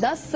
10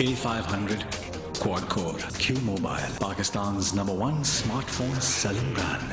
A500 Quad Core Q Mobile, Pakistan's #1 smartphone selling brand.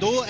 2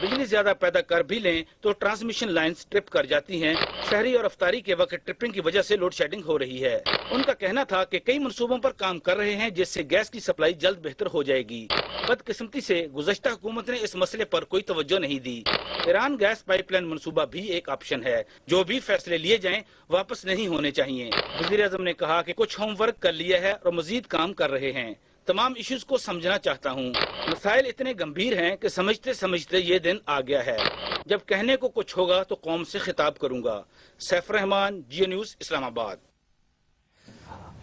بجلی زیادہ پیدا کر بھی لیں تو ٹرانسمیشن لائنز ٹرپ کر جاتی ہیں۔ شہری اور افطاری کے وقت ٹرپنگ کی وجہ سے لوڈ شیڈنگ ہو رہی ہے۔ ان کا کہنا تھا کہ کئی منصوبوں پر کام کر رہے ہیں جس سے گیس کی سپلائی جلد بہتر ہو جائے گی۔ بدقسمتی سے گزشتہ حکومت نے اس مسئلے پر کوئی توجہ نہیں دی۔ ایران گیس پائپ لائن منصوبہ بھی ایک آپشن ہے۔ جو بھی فیصلے لیے جائیں واپس نہیں ہونے چاہیے۔ وزیر اعظم نے کہا کہ کچھ ہوم ورک کر لیا ہے اور مزید کام کر رہے ہیں۔ تمام ایشوز کو سمجھنا چاہتا ہوں۔ مسائل اتنے گمبھیر ہیں کہ سمجھتے سمجھتے یہ دن آ گیا ہے۔ جب کہنے کو کچھ ہوگا تو قوم سے خطاب کروں گا۔ سیف الرحمان، جیو نیوز، اسلام آباد۔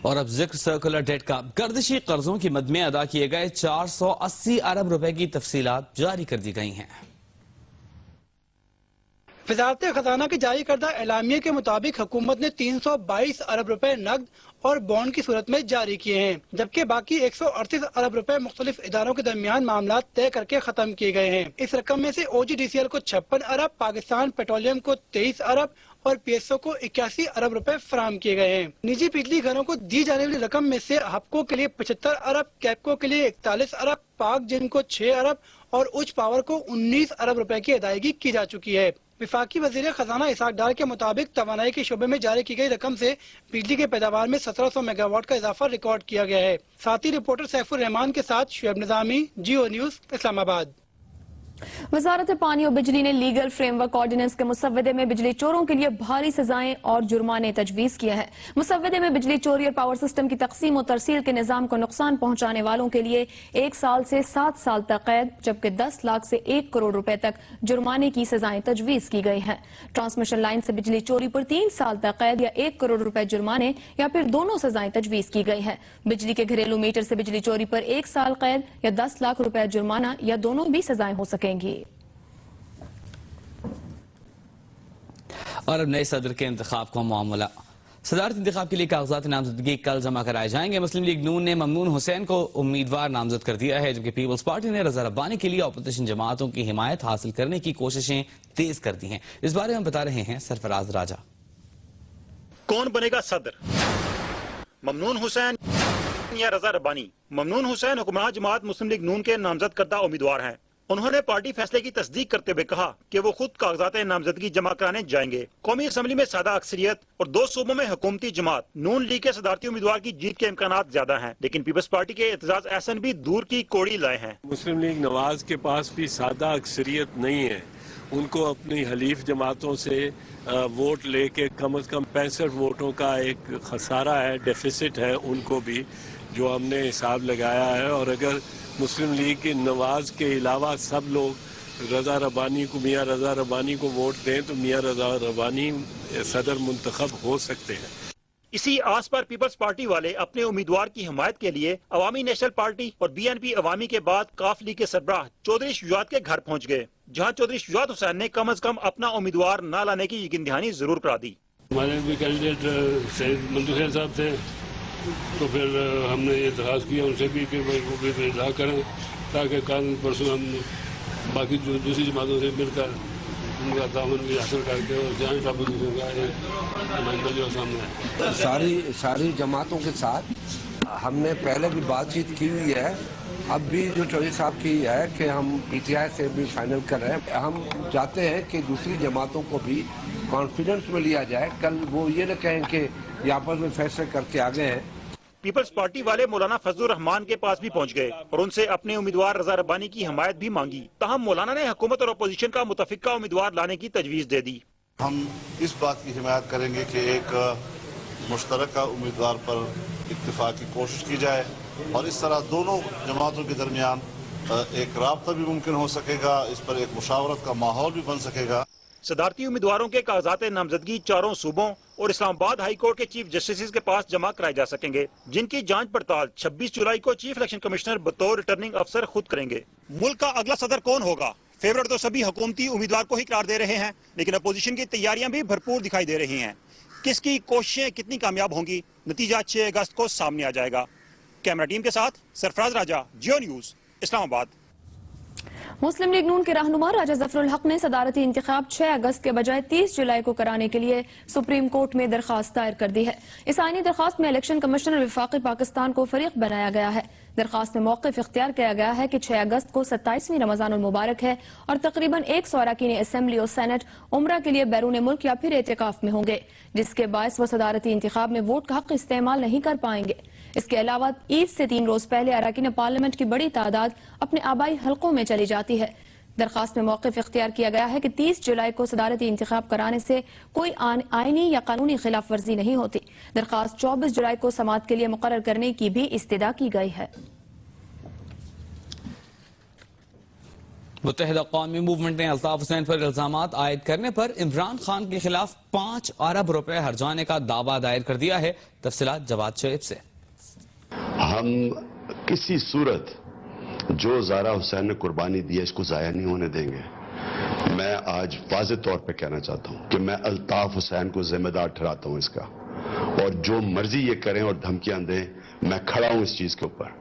اور اب ذکر سرکولر ڈیٹ کا۔ گردشی قرضوں کی مد میں ادا کیے گئے 480 ارب روپے کی تفصیلات جاری کر دی گئی ہیں۔ وزارت خزانہ کے جاری کردہ اعلامیے کے مطابق حکومت نے 322 ارب روپے نقد اور بانڈ کی صورت میں جاری کیے ہیں، جبکہ باقی 138 ارب روپے مختلف اداروں کے درمیان معاملات طے کر کے ختم کیے گئے ہیں۔ اس رقم میں سے OGDCL کو 56 ارب، پاکستان پیٹرولیم کو 23 ارب اور PSO کو 81 ارب روپے فراہم کیے گئے ہیں۔ نجی بجلی گھروں کو دی جانے والی رقم میں سے ہپکو کے لیے 75 ارب، کیپکو کے لیے 41 ارب، پاک جن کو 6 ارب اور اچ پاور کو 19 ارب روپے کی ادائیگی کی جا چکی ہے۔ وفاقی وزیر خزانہ اسحاق ڈار کے مطابق توانائی کے شعبے میں جاری کی گئی رقم سے بجلی کے پیداوار میں 1700 میگا واٹ کا اضافہ ریکارڈ کیا گیا ہے۔ ساتھی رپورٹر سیف الرحمان کے ساتھ شعیب نظامی، جیو نیوز، اسلام آباد۔ وزارت پانی اور بجلی نے لیگل فریم ورک آرڈیننس کے مسودے میں بجلی چوروں کے لیے بھاری سزائیں اور جرمانے تجویز کیا ہے۔ مسودے میں بجلی چوری اور پاور سسٹم کی تقسیم و ترسیل کے نظام کو نقصان پہنچانے والوں کے لیے 1 سال سے 7 سال تک قید، جبکہ 10 لاکھ سے 1 کروڑ روپے تک جرمانے کی سزائیں تجویز کی گئی ہیں۔ ٹرانسمیشن لائن سے بجلی چوری پر 3 سال تک قید یا 1 کروڑ روپے جرمانے یا پھر دونوں سزائیں تجویز کی گئی ہیں۔ بجلی کے گھریلو میٹر سے بجلی چوری پر 1 سال قید یا 10 لاکھ روپے جرمانہ یا دونوں بھی سزائیں ہو سکیں گی۔ اور اب نئے صدر کے انتخاب کا معاملہ۔ صدارت انتخاب کے لیے کاغذات نامزدگی کل جمع کرائے جائیں گے۔ مسلم لیگ نون نے ممنون حسین کو امیدوار نامزد کر دیا ہے، جبکہ پیپلز پارٹی نے رضا ربانی کے لیے اپوزیشن جماعتوں کی حمایت حاصل کرنے کی کوششیں تیز کر دی ہیں۔ اس بارے ہم بتا رہے ہیں سرفراز راجہ۔ کون بنے گا صدر، ممنون حسین یا رضا ربانی؟ ممنون حسین حکمراں جماعت مسلم لیگ نون کے نامزد کردہ امیدوار ہیں۔ انہوں نے پارٹی فیصلے کی تصدیق کرتے ہوئے کہا کہ وہ خود کاغذات نامزدگی جمع کرانے جائیں گے۔ قومی اسمبلی میں سادہ اکثریت اور 2 صوبوں میں حکومتی جماعت نون لیگ کے صدارتی امیدوار کی جیت کے امکانات زیادہ ہیں، لیکن پیپلز پارٹی کے اعتزاز احسن بھی دور کی کوڑی لائے ہیں۔ مسلم لیگ نواز کے پاس بھی سادہ اکثریت نہیں ہے، ان کو اپنی حلیف جماعتوں سے ووٹ لے کے کم از کم 65 ووٹوں کا ایک خسارہ ہے، ڈیفیسٹ ہے ان کو بھی، جو ہم نے حساب لگایا ہے۔ اور اگر مسلم لیگ کے نواز کے علاوہ سب لوگ رضا ربانی کو، میاں رضا ربانی کو ووٹ دیں تو میاں رضا ربانی صدر منتخب ہو سکتے ہیں۔ اسی آس پر پیپلز پارٹی والے اپنے امیدوار کی حمایت کے لیے عوامی نیشنل پارٹی اور BNP عوامی کے بعد قاف لیگ کے سربراہ چودھری شجاعت کے گھر پہنچ گئے، جہاں چودھری شجاعت حسین نے کم از کم اپنا امیدوار نہ لانے کی یقین دہانی ضرور کرا دی۔ ہمارے بھی کینڈیڈیٹ سید منظور خیر صاحب تھے، تو پھر ہم نے یہ درخواست کیا ان سے بھی کہ وہ بھی اطلاع کریں تاکہ کل پرسوں ہم باقی دوسری جماعتوں سے مل کر ان کا تعاون بھی حاصل کر کے اور جوائنٹ اپوزیشن کا ایک نمائندہ جو سامنے ہے۔ ساری جماعتوں کے ساتھ ہم نے پہلے بھی بات چیت کی ہوئی ہے، اب بھی جو چودھری صاحب کی ہے کہ ہم PTI سے بھی فائنل کر رہے ہیں۔ ہم چاہتے ہیں کہ دوسری جماعتوں کو بھی کانفیڈنس میں لیا جائے، کل وہ یہ نہ کہیں کہ یہ آپس میں فیصلے کر کے آگے ہیں۔ پیپلز پارٹی والے مولانا فضل الرحمان کے پاس بھی پہنچ گئے اور ان سے اپنے امیدوار رضا ربانی کی حمایت بھی مانگی، تاہم مولانا نے حکومت اور اپوزیشن کا متفقہ امیدوار لانے کی تجویز دے دی۔ ہم اس بات کی حمایت کریں گے کہ ایک مشترکہ امیدوار پر اتفاق کی کوشش کی جائے اور اس طرح دونوں جماعتوں کے درمیان ایک رابطہ بھی ممکن ہو سکے گا، اس پر ایک مشاورت کا ماحول بھی بن سکے گا۔ صدارتی امیدواروں کے کاغذات نامزدگی 4 صوبوں اور اسلام آباد ہائی کورٹ کے چیف جسٹسز کے پاس جمع کرائے جا سکیں گے، جن کی جانچ پڑتال 26 جولائی کو چیف الیکشن کمشنر بطور ریٹرننگ افسر خود کریں گے۔ ملک کا اگلا صدر کون ہوگا؟ فیورٹ تو سبھی حکومتی امیدوار کو ہی قرار دے رہے ہیں، لیکن اپوزیشن کی تیاریاں بھی بھرپور دکھائی دے رہی ہیں۔ کس کی کوششیں کتنی کامیاب ہوں گی، نتیجہ 6 اگست کو سامنے آ جائے گا۔ کیمرہ ٹیم کے ساتھ سرفراز راجہ، جیو نیوز، اسلام آباد۔ مسلم لیگ نون کے رہنما راجہ ظفر الحق نے صدارتی انتخاب 6 اگست کے بجائے 30 جولائی کو کرانے کے لیے سپریم کورٹ میں درخواست دائر کر دی ہے۔ اس آئینی درخواست میں الیکشن کمیشن اور وفاقی پاکستان کو فریق بنایا گیا ہے۔ درخواست میں موقف اختیار کیا گیا ہے کہ 6 اگست کو 27ویں رمضان المبارک ہے اور تقریباً 100 اراکین اسمبلی اور سینٹ عمرہ کے لیے بیرون ملک یا پھر اعتکاف میں ہوں گے، جس کے باعث وہ صدارتی انتخاب میں ووٹ کا حق استعمال نہیں کر پائیں گے۔ اس کے علاوہ عید سے 3 روز پہلے اراکین پارلیمنٹ کی بڑی تعداد اپنے آبائی حلقوں میں چلی جاتی ہے۔ درخواست میں موقف اختیار کیا گیا ہے کہ 30 جولائی کو صدارتی انتخاب کرانے سے کوئی آئینی یا قانونی خلاف ورزی نہیں ہوتی۔ درخواست 24 جولائی کو سماعت کے لیے مقرر کرنے کی بھی استدعا کی گئی ہے۔ متحدہ قومی موومنٹ نے الطاف حسین پر الزامات عائد کرنے پر عمران خان کے خلاف 5 ارب روپے ہرجانے کا دعویٰ دائر کر دیا ہے۔ تفصیلات جواد شعیب سے۔ ہم کسی صورت جو زارا حسین نے قربانی دی ہے اس کو ضائع نہیں ہونے دیں گے۔ میں آج واضح طور پہ کہنا چاہتا ہوں کہ میں الطاف حسین کو ذمہ دار ٹھہراتا ہوں اس کا، اور جو مرضی یہ کریں اور دھمکیاں دیں، میں کھڑا ہوں اس چیز کے اوپر۔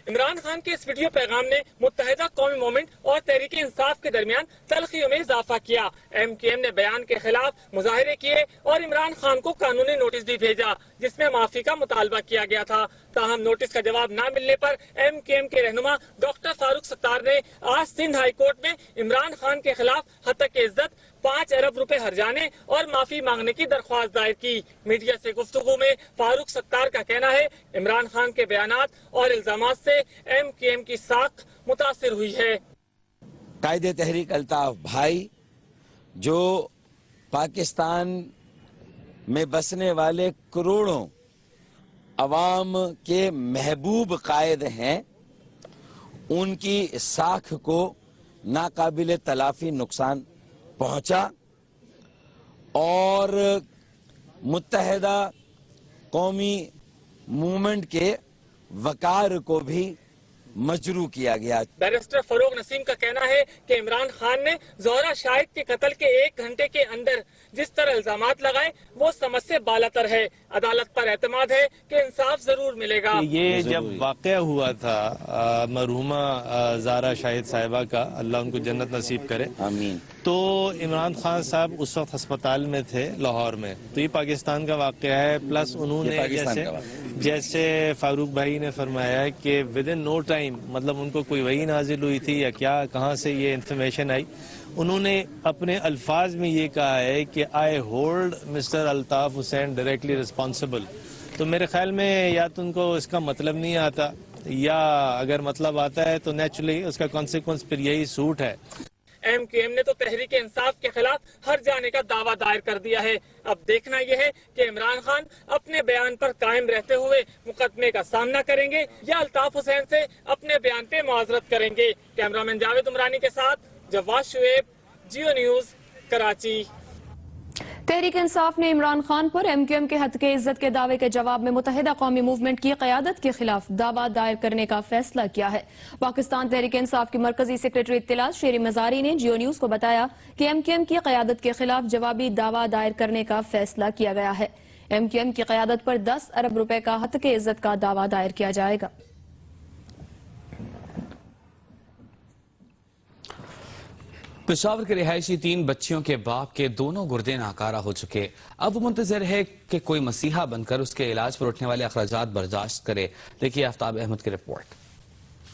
عمران خان کے اس ویڈیو پیغام نے متحدہ قومی موومنٹ اور تحریک انصاف کے درمیان تلخیوں میں اضافہ کیا۔ MQM نے بیان کے خلاف مظاہرے کیے اور عمران خان کو قانونی نوٹس بھی بھیجا جس میں معافی کا مطالبہ کیا گیا تھا۔ تاہم نوٹس کا جواب نہ ملنے پر MQM کے رہنما ڈاکٹر فاروق ستار نے آج سندھ ہائی کورٹ میں عمران خان کے خلاف ہتک عزت 5 ارب روپے ہرجانے اور معافی مانگنے کی درخواست دائر کی۔ میڈیا سے گفتگو میں فاروق ستار کا کہنا ہے عمران خان کے بیانات اور الزامات سے MQM کی ساکھ متاثر ہوئی ہے۔ قائد تحریک الطاف بھائی جو پاکستان میں بسنے والے کروڑوں عوام کے محبوب قائد ہیں، ان کی ساکھ کو ناقابل تلافی نقصان پہنچا اور متحدہ قومی موومنٹ کے وقار کو بھی مجروح کیا گیا۔ بیرسٹر فروغ نسیم کا کہنا ہے کہ عمران خان نے زہرا شاہد کے قتل کے 1 گھنٹے کے اندر جس طرح الزامات لگائے وہ سمجھ سے بالاتر ہے۔ عدالت پر اعتماد ہے کہ انصاف ضرور ملے گا۔ یہ جب واقعہ ہوا تھا مرحومہ زہرا شاہد صاحبہ کا، اللہ ان کو جنت نصیب کرے، آمین، تو عمران خان صاحب اس وقت ہسپتال میں تھے لاہور میں۔ تو یہ پاکستان کا واقعہ ہے، پلس انہوں نے جیسے فاروق بھائی نے فرمایا کہ ود ان نو ٹائم، مطلب ان کو کوئی وحی نازل ہوئی تھی یا کیا، کہاں سے یہ انفارمیشن آئی، انہوں نے اپنے الفاظ میں یہ کہا ہے کہ I hold mister Altaf Hussain directly responsible. تو میرے خیال میں یا تو ان کو اس کا مطلب نہیں آتا، یا اگر مطلب آتا ہے تو نیچرلی اس کا کانسیکوینس پھر یہی سوٹ ہے۔ MQM نے تو تحریک انصاف کے خلاف ہر جانے کا دعویٰ دائر کر دیا ہے۔ اب دیکھنا یہ ہے کہ عمران خان اپنے بیان پر قائم رہتے ہوئے مقدمے کا سامنا کریں گے یا الطاف حسین سے اپنے بیان پہ معذرت کریں گے۔ کیمرامین جاوید عمرانی کے ساتھ جواد شعیب، جیو نیوز، کراچی۔ تحریک انصاف نے عمران خان پر MQM کے ہتک عزت کے دعوے کے جواب میں متحدہ قومی موومنٹ کی قیادت کے خلاف دعویٰ دائر کرنے کا فیصلہ کیا ہے۔ پاکستان تحریک انصاف کی مرکزی سیکریٹری اطلاعات شیری مزاری نے جیو نیوز کو بتایا کہ MQM کی قیادت کے خلاف جوابی دعویٰ دائر کرنے کا فیصلہ کیا گیا ہے۔ MQM کی قیادت پر 10 ارب روپے کا ہتک عزت کا دعویٰ دائر کیا جائے گا۔ پشاور کے رہائشی 3 بچیوں کے باپ کے دونوں گردے ناکارہ ہو چکے۔ اب منتظر ہے کہ کوئی مسیحا بن کر اس کے علاج پر اٹھنے والے اخراجات برداشت کرے۔ دیکھیے آفتاب احمد کی رپورٹ۔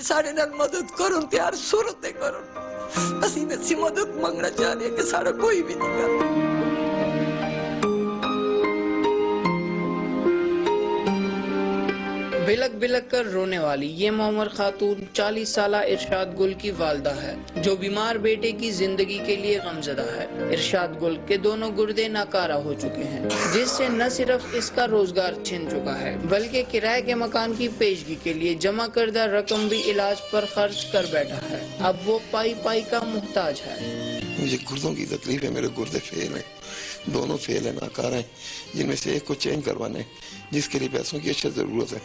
ساڑھے نال مدد کرن تیار صورت کرن، اسی نسی مدد منگنا چاہ رہے کہ ساڑھا کوئی بھی نہیں کر۔ بلک بلک کر رونے والی یہ معمر خاتون 40 سالہ ارشاد گل کی والدہ ہے جو بیمار بیٹے کی زندگی کے لیے غمزدہ ہے۔ ارشاد گل کے دونوں گردے ناکارہ ہو چکے ہیں جس سے نہ صرف اس کا روزگار چھن چکا ہے بلکہ کرائے کے مکان کی پیشگی کے لیے جمع کردہ رقم بھی علاج پر خرچ کر بیٹھا ہے۔ اب وہ پائی پائی کا محتاج ہے۔ مجھے گردوں کی تکلیف ہے، میرے گردے فیل ہیں، دونوں فیل ہیں، ناکارہ ہیں، جن میں سے ایک کو چینج کروانے جس کے لیے پیسوں کی اچھا ضرورت ہے۔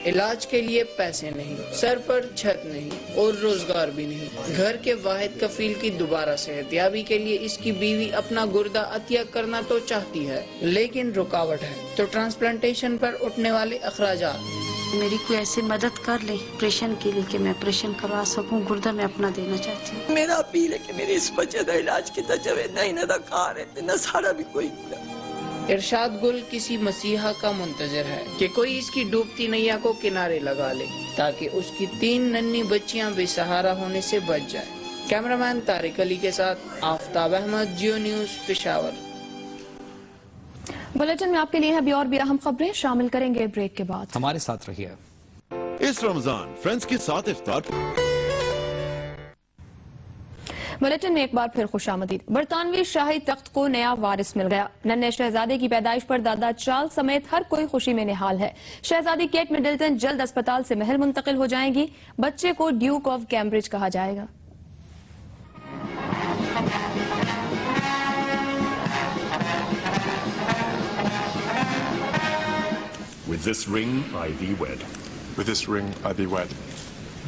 علاج کے لیے پیسے نہیں، سر پر چھت نہیں اور روزگار بھی نہیں۔ گھر کے واحد کفیل کی دوبارہ صحتیابی کے لیے اس کی بیوی اپنا گردہ عطیہ کرنا تو چاہتی ہے لیکن رکاوٹ ہے تو ٹرانسپلانٹیشن پر اٹھنے والے اخراجات۔ میری کوئی ایسی مدد کر لے آپریشن کے لیے کہ میں آپریشن کروا سکوں، گردہ میں اپنا دینا چاہتی ہوں۔ میرا اپیل ہے کہ میری اس بچے کا علاج کیتا جائے، نہ دا کار ہے نہ سارا بھی کوئی ارشاد گل کسی مسیحا کا منتظر ہے کہ کوئی اس کی ڈوبتی نیا کو کنارے لگا لے تاکہ اس کی 3 ننھی بچیاں بے سہارا ہونے سے بچ جائیں۔ کیمرامین طارق علی کے ساتھ آفتاب احمد، جیو نیوز، پشاور۔ بلیٹن میں آپ کے لیے ابھی اور بھی اہم خبریں شامل کریں گے بریک کے بعد۔ ہمارے ساتھ رہیے۔ اس رمضان فرینڈز کے ساتھ افطار۔ بلیٹن میں ایک بار پھر خوش آمدید۔ برطانوی شاہی تخت کو نیا وارث مل گیا۔ ننھے شہزادے کی پیدائش پر دادا چارلس سمیت ہر کوئی خوشی میں نہال ہے۔ شہزادی کیٹ مڈلٹن جلد اسپتال سے محل منتقل ہو جائیں گی۔ بچے کو ڈیوک آف کیمبرج کہا جائے گا۔ With this ring I thee wed. With this ring I thee wed.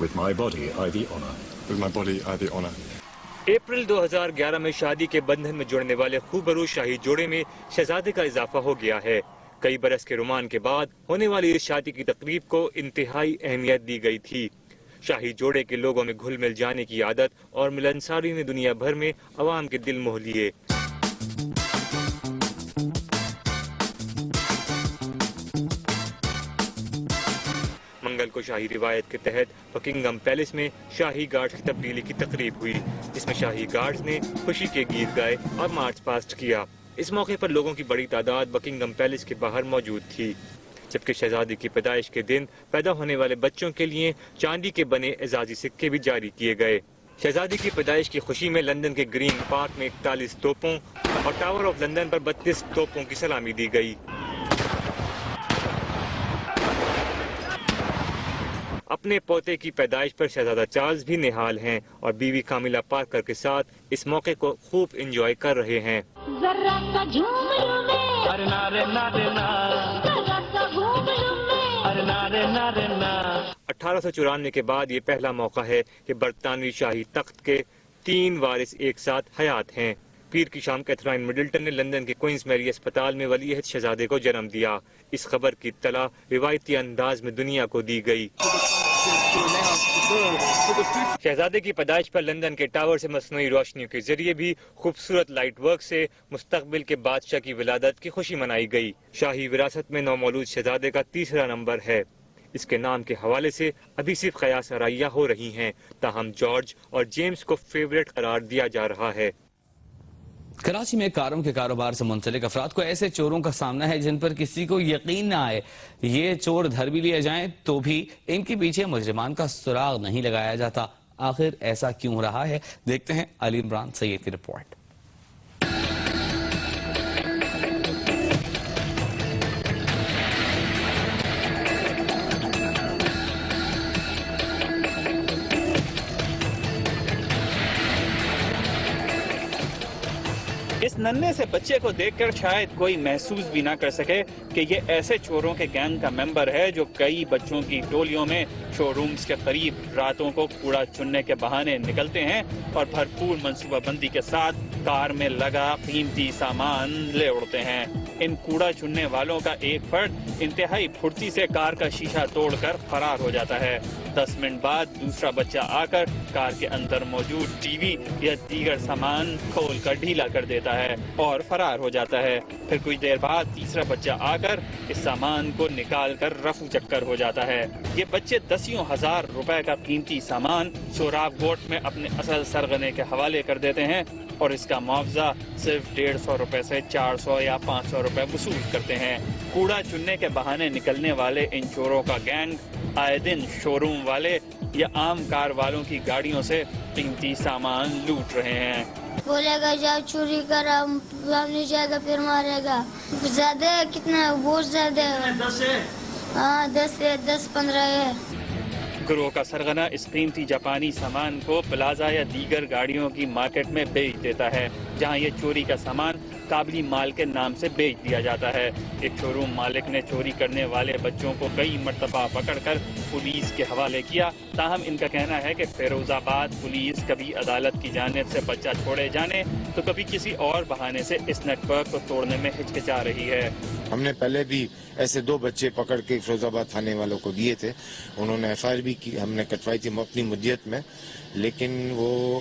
With my body I thee honor. With my body I thee honor. April 2011 میں شادی کے بندھن میں جڑنے والے خوبرو شاہی جوڑے میں شہزادے کا اضافہ ہو گیا ہے۔ کئی برس کے رومان کے بعد ہونے والی اس شادی کی تقریب کو انتہائی اہمیت دی گئی تھی۔ شاہی جوڑے کے لوگوں میں گھل مل جانے کی عادت اور ملنساری نے دنیا بھر میں عوام کے دل موہ لیے۔ منگل کو شاہی روایت کے تحت بکنگم پیلس میں شاہی گارڈز کی تبدیلی کی تقریب ہوئی، جس میں شاہی گارڈز نے خوشی کے گیت گائے اور مارچ پاسٹ کیا۔ اس موقع پر لوگوں کی بڑی تعداد بکنگم پیلس کے باہر موجود تھی، جبکہ شہزادی کی پیدائش کے دن پیدا ہونے والے بچوں کے لیے چاندی کے بنے اعزازی سکے بھی جاری کیے گئے۔ شہزادی کی پیدائش کی خوشی میں لندن کے گرین پارک میں 41 توپوں اور ٹاور آف لندن پر 32 توپوں کی سلامی دی گئی۔ اپنے پوتے کی پیدائش پر شہزادہ چارلز بھی نہال ہیں اور بیوی کاملا پارکر کے ساتھ اس موقع کو خوب انجوائے کر رہے ہیں۔ 1894 کے بعد یہ پہلا موقع ہے کہ برطانوی شاہی تخت کے 3 وارث ایک ساتھ حیات ہیں۔ پیر کی شام کیتھرائن مڈلٹن نے لندن کے کوئنز میری اسپتال میں ولی عہد شہزادے کو جنم دیا۔ اس خبر کی اطلاع روایتی انداز میں دنیا کو دی گئی۔ شہزادے کی پیدائش پر لندن کے ٹاور سے مصنوعی روشنیوں کے ذریعے بھی خوبصورت لائٹ ورک سے مستقبل کے بادشاہ کی ولادت کی خوشی منائی گئی۔ شاہی وراثت میں نومولود شہزادے کا 3را نمبر ہے۔ اس کے نام کے حوالے سے ابھی صرف قیاس آرائیاں ہو رہی ہیں، تاہم جارج اور جیمز کو فیورٹ قرار دیا جا رہا ہے۔ کراچی میں کاروں کے کاروبار سے منسلک افراد کو ایسے چوروں کا سامنا ہے جن پر کسی کو یقین نہ آئے۔ یہ چور دھر بھی لیے جائیں تو بھی ان کے پیچھے مجرمان کا سراغ نہیں لگایا جاتا۔ آخر ایسا کیوں رہا ہے، دیکھتے ہیں علی عمران سید کی رپورٹ۔ اس ننھے سے بچے کو دیکھ کر شاید کوئی محسوس بھی نہ کر سکے کہ یہ ایسے چوروں کے گینگ کا ممبر ہے جو کئی بچوں کی ٹولیوں میں شو رومز کے قریب راتوں کو کوڑا چننے کے بہانے نکلتے ہیں اور بھرپور منصوبہ بندی کے ساتھ کار میں لگا قیمتی سامان لے اڑتے ہیں۔ ان کوڑا چننے والوں کا ایک فرد انتہائی پھرتی سے کار کا شیشہ توڑ کر فرار ہو جاتا ہے۔ 10 منٹ بعد دوسرا بچہ آ کر کار کے اندر موجود ٹی وی یا دیگر سامان کھول کر ڈھیلا کر دیتا ہے اور فرار ہو جاتا ہے۔ پھر کچھ دیر بعد تیسرا بچہ آ کر اس سامان کو نکال کر رفو چکر ہو جاتا ہے۔ یہ بچے 10,000 روپے کا قیمتی سامان سوراخ گوٹ میں اپنے اصل سرغنے کے حوالے کر دیتے ہیں اور اس کا معاوضہ صرف 150 روپے سے 400 یا 500 روپے وصول کرتے ہیں۔ کوڑا چننے کے بہانے نکلنے والے ان چوروں کا گینگ آئے دن شو روم والے یا عام کار والوں کی گاڑیوں سے قیمتی سامان لوٹ رہے ہیں۔ بولے گا جاؤ چوری کرا، نہیں جائے گا پھر مارے گا۔ زیادہ ہے کتنا، بہت زیادہ ہے۔ 10 ہے؟ ہاں 10 ہے، 10-15 ہے۔ گروہ کا سرغنہ اس قیمتی جاپانی سامان کو پلازا یا دیگر گاڑیوں کی مارکیٹ میں بیچ دیتا ہے، جہاں یہ چوری کا سامان قابلی مال کے نام سے بیچ دیا جاتا ہے۔ ایک شو روم مالک نے چوری کرنے والے بچوں کو کئی مرتبہ پکڑ کر پولیس کے حوالے کیا، تاہم ان کا کہنا ہے کہ فیروز آباد پولیس کبھی عدالت کی جانب سے بچہ چھوڑے جانے تو کبھی کسی اور بہانے سے اس نیٹ ورک کو توڑنے میں ہچکچا رہی ہے۔ ہم نے پہلے بھی ایسے 2 بچے پکڑ کے فیروز آباد تھانے والوں کو دیے تھے، انہوں نے ایف آئی آر بھی کی، ہم نے کٹوائی تھی اپنی مدیت میں، لیکن وہ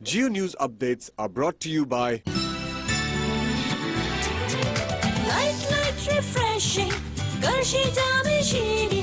Geo News updates are brought to you by Light refreshing, Garshi Jam Shiri.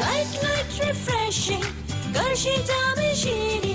Light refreshing, Garshi Jam Shiri.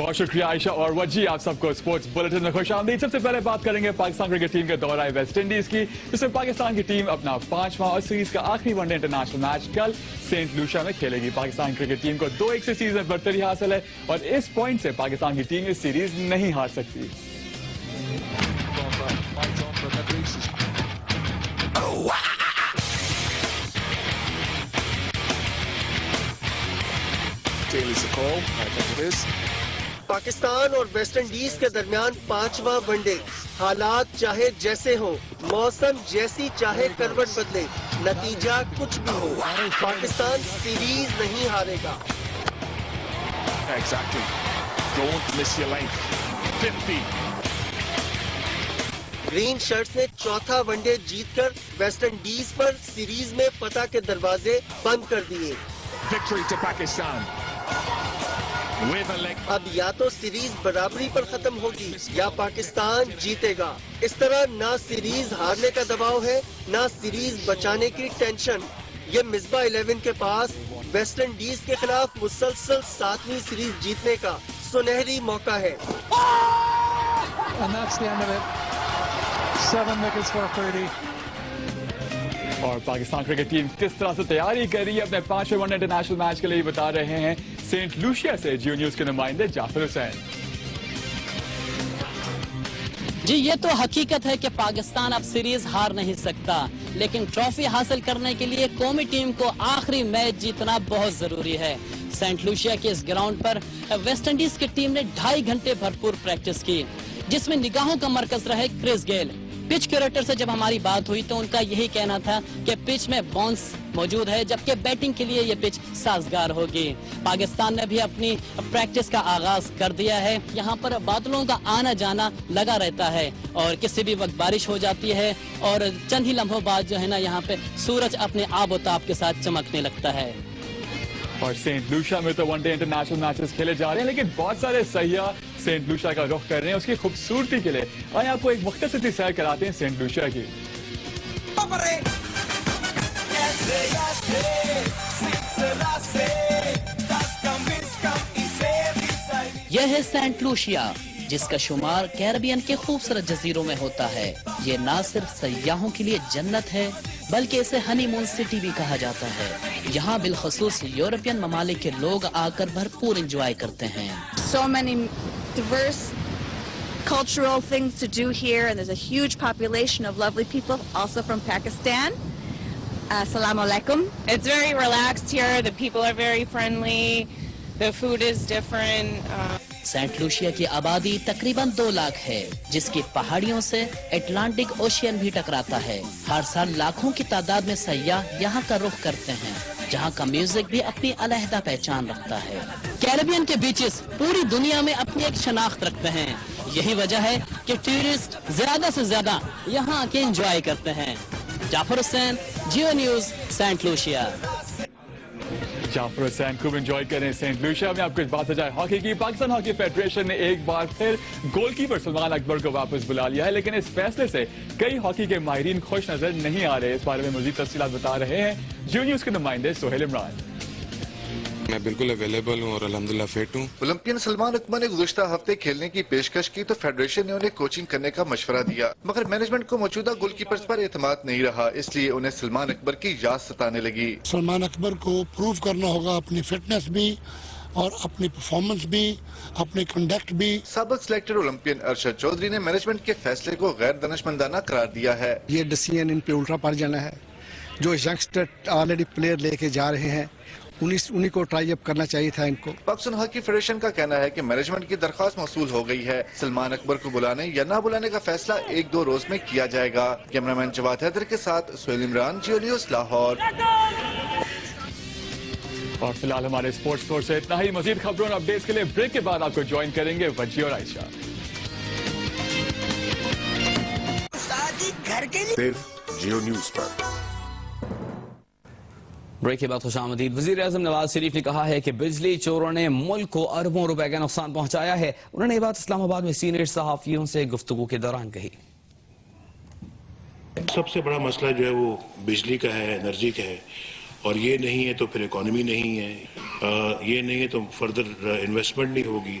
بہت شکریہ عائشہ اور وجی، آپ سب کو اسپورٹس بلیٹن میں خوش آمدید۔ سب سے پہلے بات کریں گے پاکستان کرکٹ ٹیم کے دورہ ویسٹ انڈیز کی، جس میں پاکستان کی ٹیم اپنا 5واں اور سیریز کا آخری ون ڈے انٹرنیشنل میچ کل سینٹ لوشیا میں کھیلے گی۔ پاکستان کرکٹ ٹیم کو 2-1 سے سیریز میں برتری حاصل ہے اور اس پوائنٹ سے پاکستان کی ٹیم اس سیریز نہیں ہار سکتی۔ پاکستان اور ویسٹ انڈیز کے درمیان 5واں ون ڈے، حالات چاہے جیسے ہوں، موسم جیسی چاہے کروٹ بدلے، نتیجہ کچھ بھی ہو، پاکستان سیریز نہیں ہارے گا۔ گرین شرٹس نے چوتھا ون ڈے جیت کر ویسٹ انڈیز پر سیریز میں فتح کے دروازے بند کر دیے۔ اب یا تو سیریز برابری پر ختم ہوگی یا پاکستان جیتے گا۔ اس طرح نہ سیریز ہارنے کا دباؤ ہے، نہ سیریز بچانے کی ٹینشن۔ یہ مصباح 11 کے پاس ویسٹ انڈیز کے خلاف مسلسل 7ویں سیریز جیتنے کا سنہری موقع ہے۔ اور پاکستان کرکٹ ٹیم کس طرح سے تیاری کر رہی ہے اپنے 5ویں ون ڈے انٹرنیشنل میچ کے لیے، بتا رہے ہیں سینٹ لوشیا سے جیو نیوز کے نمائندے جعفر حسین۔ جی یہ تو حقیقت ہے کہ پاکستان اب سیریز ہار نہیں سکتا، لیکن ٹرافی حاصل کرنے کے لیے قومی ٹیم کو آخری میچ جیتنا بہت ضروری ہے۔ سینٹ لوشیا کے اس گراؤنڈ پر ویسٹ انڈیز کی ٹیم نے 2.5 گھنٹے بھرپور پریکٹس کی، جس میں نگاہوں کا مرکز رہے کرس گیل۔ پچ کیوریٹر سے جب ہماری بات ہوئی تو ان کا یہی کہنا تھا کہ پچ میں باؤنس موجود ہے، جبکہ بیٹنگ کے لیے یہ پچ سازگار ہوگی۔ پاکستان نے بھی اپنی پریکٹس کا آغاز کر دیا ہے۔ یہاں پر بادلوں کا آنا جانا لگا رہتا ہے اور کسی بھی وقت بارش ہو جاتی ہے اور چند ہی لمحوں بعد جو ہے نا یہاں پہ سورج اپنے آب و تاب کے ساتھ چمکنے لگتا ہے۔ اور سینٹ لوشیا میں تو ون ڈے انٹرنیشنل میچز کھیلے جا رہے ہیں، لیکن بہت سارے سیاح سینٹ لوشیا کا رخ کر رہے ہیں اس کی خوبصورتی کے لیے۔ آئے آپ کو ایک مختصر سی سیر کراتے ہیں سینٹ لوشیا کی۔ یہ ہے سینٹ لوشیا، جس کا شمار کیریبین کے خوبصورت جزیروں میں ہوتا ہے۔ یہ نہ صرف سیاحوں کے لیے جنت ہے بلکہ اسے ہنی مون سٹی بھی کہا جاتا ہے۔ یہاں بالخصوص یورپین ممالک کے لوگ آ کر بھرپور انجوائے کرتے ہیں۔ So many diverse cultural things to do here, and there's a huge population of lovely people also from Pakistan. Assalamu alaikum. It's very relaxed here. The people are very friendly. The food is different. Saint Lucia کی آبادی تقریباً 2 لاکھ ہے، جس کی پہاڑیوں سے Atlantic ocean بھی ٹکراتا ہے۔ ہر سال لاکھوں کی تعداد میں سیاح یہاں کا رخ کرتے ہیں، جہاں کا میوزک بھی اپنی علیحدہ پہچان رکھتا ہے۔ کیریبین کے بیچز پوری دنیا میں اپنی ایک شناخت رکھتے ہیں، یہی وجہ ہے کہ ٹورسٹ زیادہ سے زیادہ یہاں کے انجوائے کرتے ہیں۔ جعفر حسین، جیو نیوز، سینٹ لوشیا۔ جعفر حسین خوب انجوائے کریں سینٹ لوشیا میں۔ آپ کچھ بات ہو جائے ہاکی کی، پاکستان ہاکی فیڈریشن نے ایک بار پھر گول کیپر سلمان اکبر کو واپس بلا لیا ہے، لیکن اس فیصلے سے کئی ہاکی کے ماہرین خوش نظر نہیں آ رہے۔ اس بارے میں مزید تفصیلات بتا رہے ہیں جیو نیوز کے نمائندے سہیل عمران۔ میں بالکل اویلیبل ہوں اور الحمدللہ فٹ ہوں۔ اولمپئن سلمان اکبر نے گزشتہ ہفتے کھیلنے کی پیشکش کی تو فیڈریشن نے انہیں کوچنگ کرنے کا مشورہ دیا، مگر مینجمنٹ کو موجودہ گول کیپرز پر اعتماد نہیں رہا، اس لیے انہیں سلمان اکبر کی یاد ستانے لگی۔ سلمان اکبر کو پروو کرنا ہوگا اپنی فٹنس بھی اور اپنی پرفارمنس بھی، اپنے کنڈکٹ بھی۔ سابق سلیکٹر اولمپئن ارشد چودھری نے مینجمنٹ کے فیصلے کو غیر دانشمندانہ قرار دیا ہے۔ یہ ڈیسیژن ان پہ الٹا پڑ جانا ہے۔ جو ینگسٹر آلریڈی پلیئر لے کے جا رہے ہیں انہیں کو ٹرائی اپ کرنا چاہیے تھا ان کو۔ پاکستان ہاکی فیڈریشن کا کہنا ہے کہ مینجمنٹ کی درخواست موصول ہو گئی ہے، سلمان اکبر کو بلانے یا نہ بلانے کا فیصلہ 1-2 روز میں کیا جائے گا۔ کیمرامین جواد حیدر کے ساتھ سہیل عمران، جیو نیوز، لاہور۔ اور فی الحال ہمارے اسپورٹس فلور سے اتنا ہی۔ مزید خبروں اور اپڈیٹس کے لیے بریک کے بعد آپ کو جوائن کریں گے وجی اور عائشہ۔ صرف جیو نیوز پر۔ بریک کے بعد خوش آمدید۔ وزیر اعظم نواز شریف نے کہا ہے کہ بجلی چوروں نے ملک کو اربوں روپے کا نقصان پہنچایا ہے۔ انہوں نے یہ بات اسلام آباد میں سینئر صحافیوں سے گفتگو کے دوران کہی۔ سب سے بڑا مسئلہ جو ہے وہ بجلی کا ہے، انرجی کا ہے، اور یہ نہیں ہے تو پھر اکانومی نہیں ہے، یہ نہیں ہے تو فردر انویسٹمنٹ نہیں ہوگی،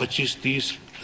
25-30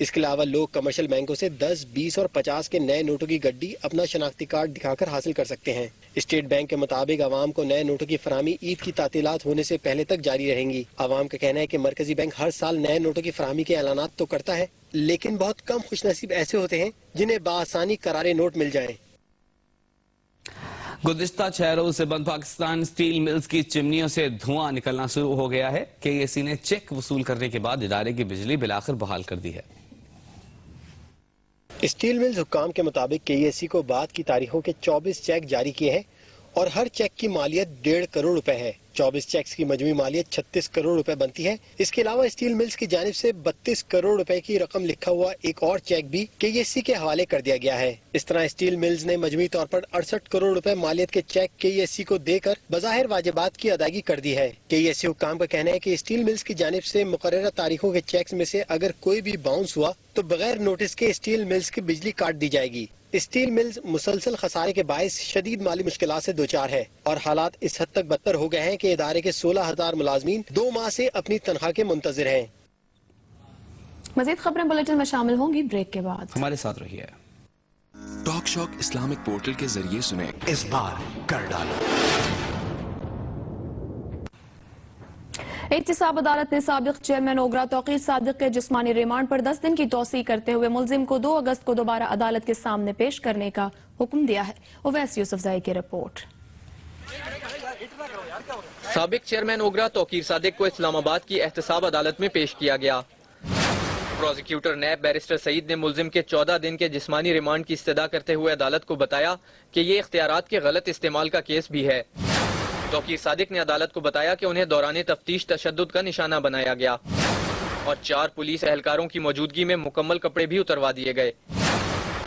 اس کے علاوہ لوگ کمرشل بینکوں سے 10, 20 اور 50 کے نئے نوٹوں کی گڈی اپنا شناختی کارڈ دکھا کر حاصل کر سکتے ہیں۔ اسٹیٹ بینک کے مطابق عوام کو نئے نوٹوں کی فراہمی عید کی تعطیلات ہونے سے پہلے تک جاری رہیں گی۔ عوام کا کہنا ہے کہ مرکزی بینک ہر سال نئے نوٹوں کی فراہمی کے اعلانات تو کرتا ہے، لیکن بہت کم خوش نصیب ایسے ہوتے ہیں جنہیں بآسانی کرارے نوٹ مل جائیں۔ گزشتہ 6 روز سے بند پاکستان اسٹیل ملز کی چمنیوں سے دھواں نکلنا شروع ہو گیا ہے کہ KEC نے چیک وصول کرنے کے بعد ادارے کی بجلی بالآخر بحال کر دی ہے۔ اسٹیل ملز حکام کے مطابق KEC کو بعد کی تاریخوں کے 24 چیک جاری کیے ہیں اور ہر چیک کی مالیت 1.5 کروڑ روپے ہے۔ 24 چیکس کی مجموعی مالیت 36 کروڑ روپے بنتی ہے۔ اس کے علاوہ اسٹیل ملز کی جانب سے 32 کروڑ روپے کی رقم لکھا ہوا ایک اور چیک بھی KEC کے حوالے کر دیا گیا ہے۔ اس طرح اسٹیل ملز نے مجموعی طور پر 68 کروڑ روپے مالیت کے چیک KEC کو دے کر بظاہر واجبات کی ادائیگی کر دی ہے۔ KEC حکام کا کہنا ہے کہ اسٹیل ملز کی جانب سے مقررہ تاریخوں کے چیکس میں سے اگر کوئی بھی باؤنس ہوا تو بغیر نوٹس کے اسٹیل ملز کی بجلی کاٹ دی جائے گی۔ اسٹیل ملز مسلسل خسارے کے باعث شدید مالی مشکلات سے دوچار ہے اور حالات اس حد تک بدتر ہو گئے ہیں کہ ادارے کے 16,000 ملازمین 2 ماہ سے اپنی تنخواہ کے منتظر ہیں۔ مزید خبریں بلیٹن میں شامل ہوں گی بریک کے بعد۔ ہمارے ساتھ رہیے۔ ٹاک شاک اسلامک پورٹل کے ذریعے سنیں، اس بار کر ڈالو۔ احتساب عدالت نے سابق چیئرمین اوگرا توقیر صادق کے جسمانی ریمانڈ پر 10 دن کی توسیع کرتے ہوئے ملزم کو 2 اگست کو دوبارہ عدالت کے سامنے پیش کرنے کا حکم دیا ہے۔ اویس یوسفزائی کی رپورٹ۔ سابق چیئرمین اوگرا توقیر صادق کو اسلام آباد کی احتساب عدالت میں پیش کیا گیا۔ پروزیکیوٹر نیب بیرسٹر سعید نے ملزم کے 14 دن کے جسمانی ریمانڈ کی استدعا کرتے ہوئے عدالت کو بتایا کہ یہ اختیارات کے غلط استعمال کا کیس بھی ہے۔ توقیر صادق نے عدالت کو بتایا کہ انہیں دوران تفتیش تشدد کا نشانہ بنایا گیا اور 4 پولیس اہلکاروں کی موجودگی میں مکمل کپڑے بھی اتروا دیے گئے۔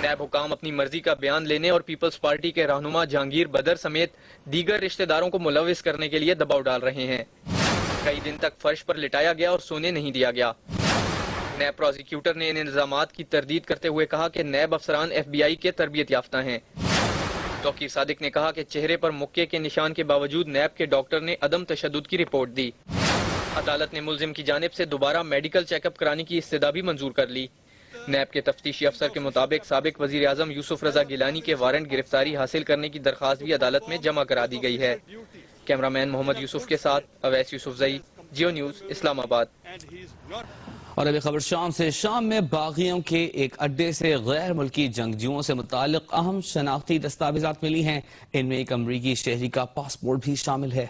نیب حکام اپنی مرضی کا بیان لینے اور پیپلز پارٹی کے رہنما جہانگیر بدر سمیت دیگر رشتہ داروں کو ملوث کرنے کے لیے دباؤ ڈال رہے ہیں۔ کئی دن تک فرش پر لٹایا گیا اور سونے نہیں دیا گیا۔ نیب پروزیکیوٹر نے ان الزامات کی تردید کرتے ہوئے کہا کہ نیب افسران FBI کے تربیت یافتہ ہیں۔ توقیر صادق نے کہا کہ چہرے پر مکے کے نشان کے باوجود نیب کے ڈاکٹر نے عدم تشدد کی رپورٹ دی۔ عدالت نے ملزم کی جانب سے دوبارہ میڈیکل چیک اپ کرانے کی استدعا بھی منظور کر لی۔ نیب کے تفتیشی افسر کے مطابق سابق وزیر اعظم یوسف رضا گیلانی کے وارنٹ گرفتاری حاصل کرنے کی درخواست بھی عدالت میں جمع کرا دی گئی ہے۔ کیمرامین محمد یوسف کے ساتھ اویس یوسفزئی، جیو نیوز، اسلام آباد۔ اور ابھی خبر شام سے۔ شام میں باغیوں کے ایک اڈے سے غیر ملکی جنگجوؤں سے متعلق اہم شناختی دستاویزات ملی ہیں۔ ان میں ایک امریکی شہری کا پاسپورٹ بھی شامل ہے۔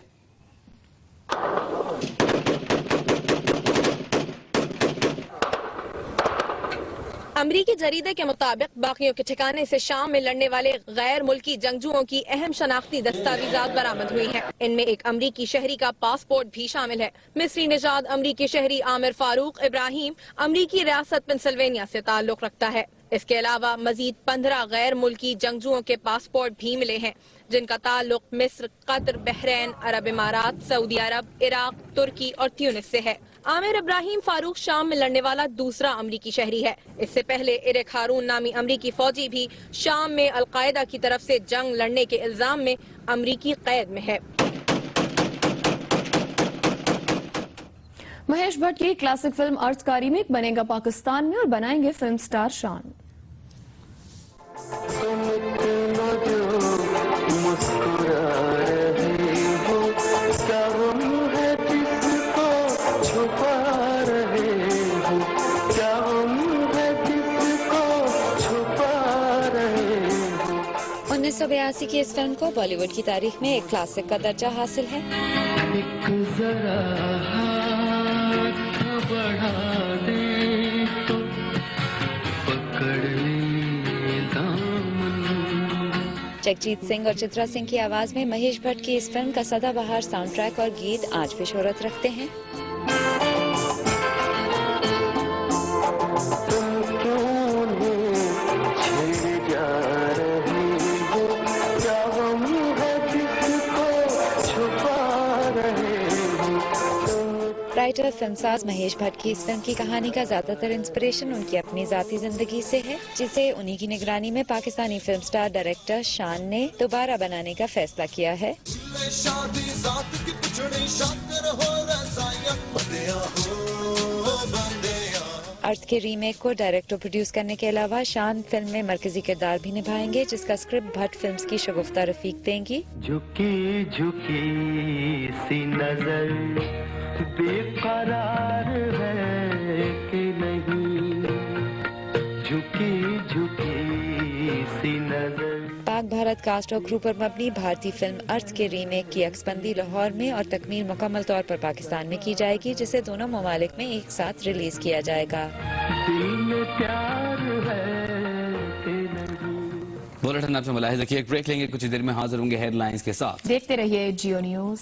امریکی جریدے کے مطابق باغیوں کے ٹھکانے سے شام میں لڑنے والے غیر ملکی جنگجوؤں کی اہم شناختی دستاویزات برآمد ہوئی ہیں۔ ان میں ایک امریکی شہری کا پاسپورٹ بھی شامل ہے۔ مصری نژاد امریکی شہری عامر فاروق ابراہیم امریکی ریاست پنسلوینیا سے تعلق رکھتا ہے۔ اس کے علاوہ مزید 15 غیر ملکی جنگجوؤں کے پاسپورٹ بھی ملے ہیں جن کا تعلق مصر، قطر، بحرین، عرب امارات، سعودی عرب، عراق، ترکی اور تیونس سے ہے۔ عامر ابراہیم فاروق شام میں لڑنے والا دوسرا امریکی شہری ہے۔ اس سے پہلے ایرک ہارون نامی امریکی فوجی بھی شام میں القاعدہ کی طرف سے جنگ لڑنے کے الزام میں امریکی قید میں ہے۔ مہیش بھٹ کی کلاسک فلم ارتھ کا ریمیک بنے گا پاکستان میں اور بنائیں گے فلم سٹار شان۔ انیس سو 82 کی اس فلم کو بالی ووڈ کی تاریخ میں ایک کلاسک کا درجہ حاصل ہے۔ جگجیت سنگھ اور چترا سنگھ کی آواز میں مہیش بھٹ کی اس فلم کا سدا بہار ساؤنڈ ٹریک اور گیت آج بھی شہرت رکھتے ہیں۔ رائٹر فلم ساز مہیش بھٹ کی اس فلم کی کہانی کا زیادہ تر انسپریشن ان کی اپنی ذاتی زندگی سے ہے، جسے انہی کی نگرانی میں پاکستانی فلم سٹار ڈائریکٹر شان نے دوبارہ بنانے کا فیصلہ کیا ہے۔ ارتھ کے ریمیک کو ڈائریکٹ اور پروڈیوس کرنے کے علاوہ شان فلم میں مرکزی کردار بھی نبھائیں گے، جس کا اسکرپٹ بھٹ فلمز کی شگفتہ رفیق دیں گی۔ جھکی جھکی سی نظر بے قرار ہے کہ نہیں، جھکی جھکی سی نظر۔ پاک بھارت کاسٹ اور کرو پر مبنی بھارتی فلم ارتھ کے ریمیک کی عکس بندی لاہور میں اور تکمیل مکمل طور پر پاکستان میں کی جائے گی، جسے دونوں ممالک میں ایک ساتھ ریلیز کیا جائے گا۔ بلیٹن آپ سے ملاحظہ کیے، ایک بریک لیں گے، کچھ دیر میں حاضر ہوں گے ہیڈ لائنز کے ساتھ۔ دیکھتے رہیے جیو نیوز۔